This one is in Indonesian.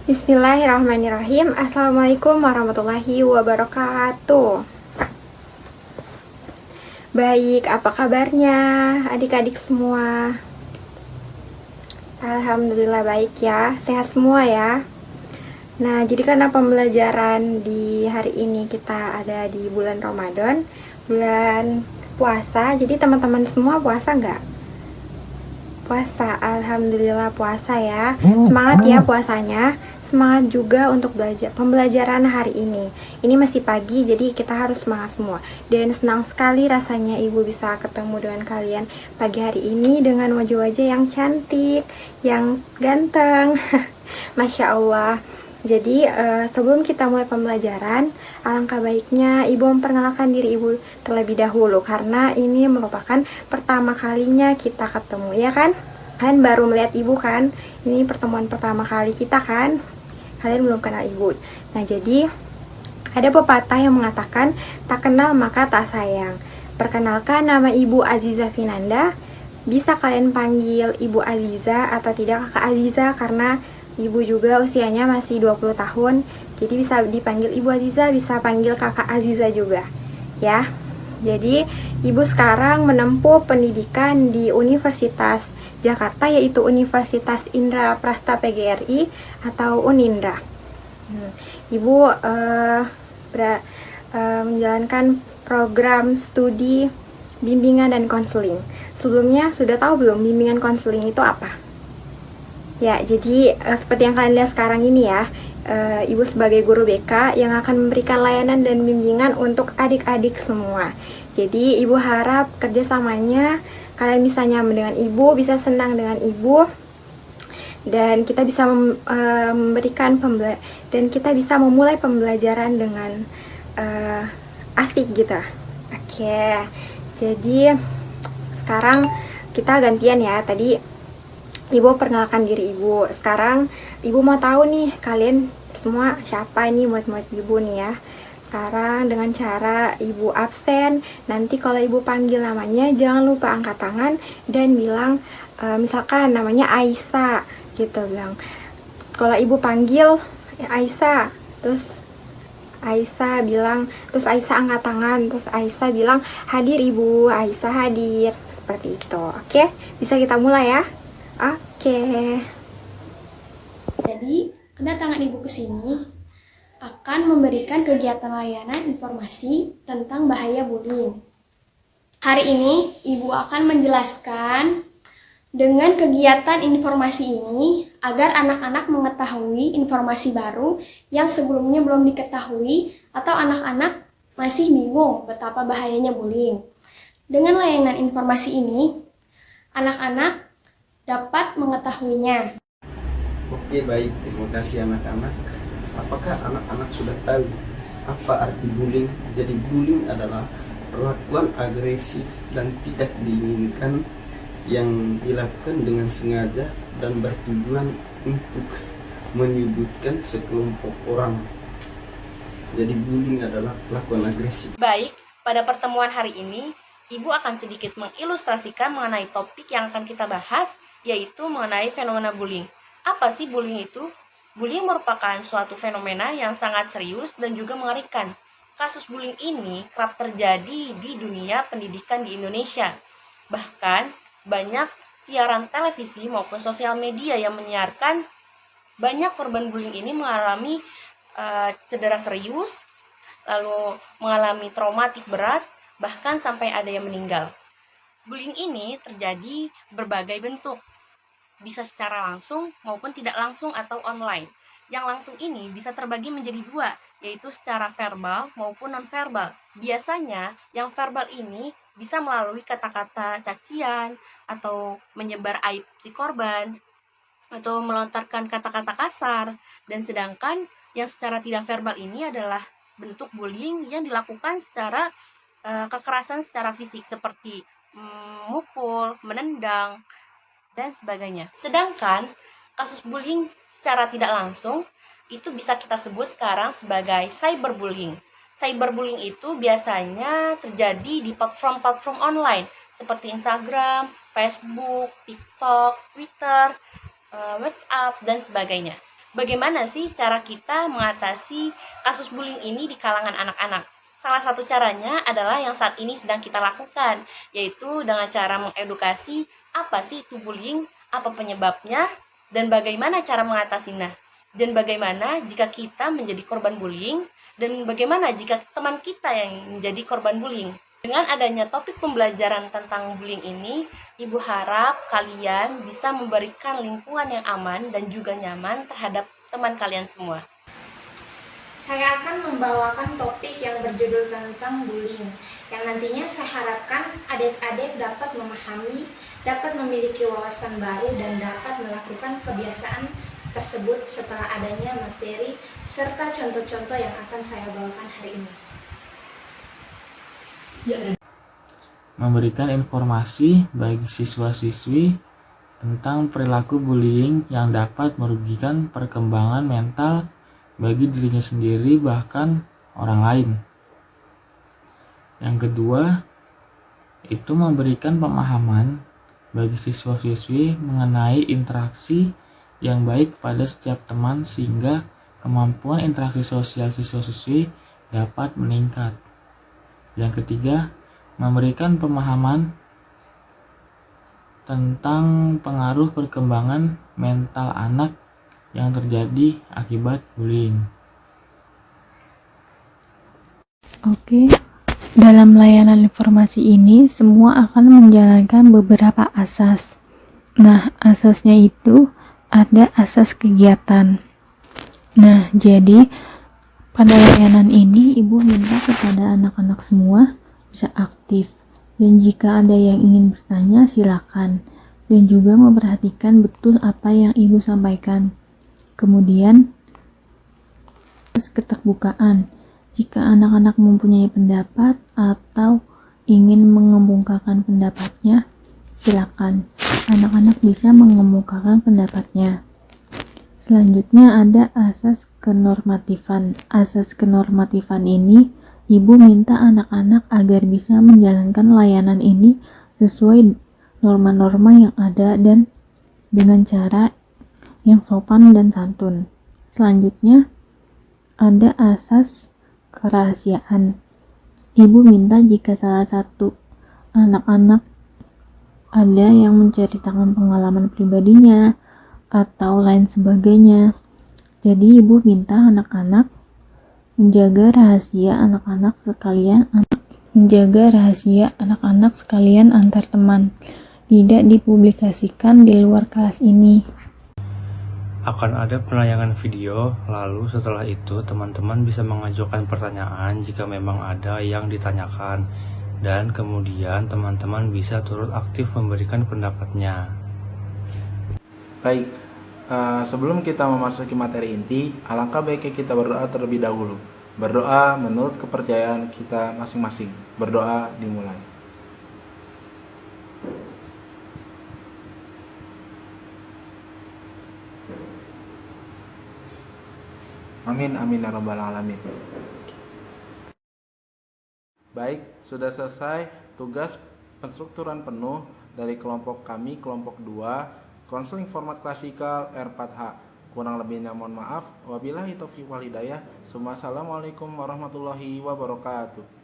Bismillahirrahmanirrahim. Assalamualaikum warahmatullahi wabarakatuh. Baik, apa kabarnya adik-adik semua? Alhamdulillah baik ya, sehat semua ya. Nah, jadi karena pembelajaran di hari ini kita ada di bulan Ramadan, bulan puasa, jadi teman-teman semua puasa nggak? Puasa, alhamdulillah puasa ya. Semangat ya puasanya. Semangat juga untuk belajar pembelajaran hari ini. Ini masih pagi, jadi kita harus semangat semua. Dan senang sekali rasanya Ibu bisa ketemu dengan kalian pagi hari ini dengan wajah-wajah yang cantik, yang ganteng. Masya Allah. Jadi sebelum kita mulai pembelajaran, alangkah baiknya Ibu memperkenalkan diri Ibu terlebih dahulu karena ini merupakan pertama kalinya kita ketemu, ya kan? Kalian baru melihat Ibu kan? Ini pertemuan pertama kali kita kan? Kalian belum kenal Ibu. Nah, jadi ada pepatah yang mengatakan tak kenal maka tak sayang. Perkenalkan, nama Ibu Aziza Finanda. Bisa kalian panggil Ibu Aziza atau tidak Kakak Aziza karena Ibu juga usianya masih 20 tahun. Jadi bisa dipanggil Ibu Aziza, bisa panggil Kakak Aziza juga. Ya. Jadi Ibu sekarang menempuh pendidikan di Universitas Jakarta, yaitu Universitas Indra Prasta PGRI atau Unindra. Ibu menjalankan program studi bimbingan dan konseling. Sebelumnya sudah tahu belum bimbingan konseling itu apa? Ya, jadi seperti yang kalian lihat sekarang ini ya, Ibu sebagai guru BK yang akan memberikan layanan dan bimbingan untuk adik-adik semua. Jadi Ibu harap kerjasamanya kalian bisa nyaman dengan Ibu, bisa senang dengan Ibu, dan kita bisa memberikan dan kita bisa memulai pembelajaran dengan asik gitu. Oke, jadi sekarang kita gantian ya. Tadi Ibu perkenalkan diri Ibu. Sekarang Ibu mau tahu nih kalian semua siapa ini murid-murid Ibu nih ya. Sekarang dengan cara Ibu absen, nanti kalau Ibu panggil namanya jangan lupa angkat tangan dan bilang misalkan namanya Aisyah gitu, bilang kalau Ibu panggil Aisyah, terus Aisyah bilang, terus Aisyah angkat tangan, terus Aisyah bilang hadir Ibu, Aisyah hadir, seperti itu. Oke, bisa kita mulai ya. Oke. Jadi, kedatangan Ibu ke sini akan memberikan kegiatan layanan informasi tentang bahaya bullying. Hari ini, Ibu akan menjelaskan dengan kegiatan informasi ini agar anak-anak mengetahui informasi baru yang sebelumnya belum diketahui atau anak-anak masih bingung betapa bahayanya bullying. Dengan layanan informasi ini, anak-anak dapat mengetahuinya. Oke, baik. Terima kasih anak-anak. Apakah anak-anak sudah tahu apa arti bullying? Jadi bullying adalah perlakuan agresif dan tidak diinginkan yang dilakukan dengan sengaja dan bertujuan untuk menyudutkan sekelompok orang. Jadi bullying adalah perlakuan agresif. Baik, pada pertemuan hari ini, Ibu akan sedikit mengilustrasikan mengenai topik yang akan kita bahas, yaitu mengenai fenomena bullying. Apa sih bullying itu? Bullying merupakan suatu fenomena yang sangat serius dan juga mengerikan. Kasus bullying ini kerap terjadi di dunia pendidikan di Indonesia. Bahkan, banyak siaran televisi maupun sosial media yang menyiarkan banyak korban bullying ini mengalami cedera serius, lalu mengalami traumatik berat, bahkan sampai ada yang meninggal. Bullying ini terjadi berbagai bentuk, bisa secara langsung maupun tidak langsung atau online. Yang langsung ini bisa terbagi menjadi dua, yaitu secara verbal maupun non-verbal. Biasanya yang verbal ini bisa melalui kata-kata cacian atau menyebar aib si korban atau melontarkan kata-kata kasar, dan sedangkan yang secara tidak verbal ini adalah bentuk bullying yang dilakukan secara kekerasan secara fisik seperti mukul, menendang, dan sebagainya. Sedangkan kasus bullying secara tidak langsung itu bisa kita sebut sekarang sebagai cyberbullying. Cyberbullying itu biasanya terjadi di platform-platform online seperti Instagram, Facebook, TikTok, Twitter, WhatsApp, dan sebagainya. Bagaimana sih cara kita mengatasi kasus bullying ini di kalangan anak-anak? Salah satu caranya adalah yang saat ini sedang kita lakukan, yaitu dengan cara mengedukasi apa sih itu bullying, apa penyebabnya, dan bagaimana cara mengatasinya. Dan bagaimana jika kita menjadi korban bullying, dan bagaimana jika teman kita yang menjadi korban bullying. Dengan adanya topik pembelajaran tentang bullying ini, Ibu harap kalian bisa memberikan lingkungan yang aman dan juga nyaman terhadap teman kalian semua. Saya akan membawakan topik yang berjudul tentang bullying, yang nantinya saya harapkan adik-adik dapat memahami, dapat memiliki wawasan baru, dan dapat melakukan kebiasaan tersebut setelah adanya materi serta contoh-contoh yang akan saya bawakan hari ini. Memberikan informasi bagi siswa-siswi tentang perilaku bullying yang dapat merugikan perkembangan mental bagi dirinya sendiri bahkan orang lain. Yang kedua, itu memberikan pemahaman bagi siswa-siswi mengenai interaksi yang baik kepada setiap teman sehingga kemampuan interaksi sosial siswa-siswi dapat meningkat. Yang ketiga, memberikan pemahaman tentang pengaruh perkembangan mental anak yang terjadi akibat bullying. Oke, dalam layanan informasi ini semua akan menjalankan beberapa asas. Nah, asasnya itu ada asas kegiatan. Nah, jadi pada layanan ini Ibu minta kepada anak-anak semua bisa aktif, dan jika ada yang ingin bertanya silakan, dan juga memperhatikan betul apa yang Ibu sampaikan. Kemudian keterbukaan, jika anak-anak mempunyai pendapat atau ingin mengemukakan pendapatnya, silakan anak-anak bisa mengemukakan pendapatnya. Selanjutnya ada asas kenormatifan. Asas kenormatifan ini Ibu minta anak-anak agar bisa menjalankan layanan ini sesuai norma-norma yang ada dan dengan cara yang sopan dan santun. Selanjutnya ada asas kerahasiaan. Ibu minta jika salah satu anak-anak ada yang menceritakan pengalaman pribadinya atau lain sebagainya, jadi Ibu minta anak-anak menjaga rahasia anak-anak sekalian antar teman, tidak dipublikasikan di luar kelas ini. Akan ada penayangan video, lalu setelah itu teman-teman bisa mengajukan pertanyaan jika memang ada yang ditanyakan, dan kemudian teman-teman bisa turut aktif memberikan pendapatnya. Baik, sebelum kita memasuki materi inti, alangkah baiknya kita berdoa terlebih dahulu. Berdoa menurut kepercayaan kita masing-masing. Berdoa dimulai. Amin, amin ya rabbal alamin. Baik, sudah selesai tugas penstrukturan penuh dari kelompok kami, kelompok 2, konseling format klasikal R4H. Kurang lebihnya mohon maaf. Wabillahi taufiq wal hidayah. Assalamualaikum warahmatullahi wabarakatuh.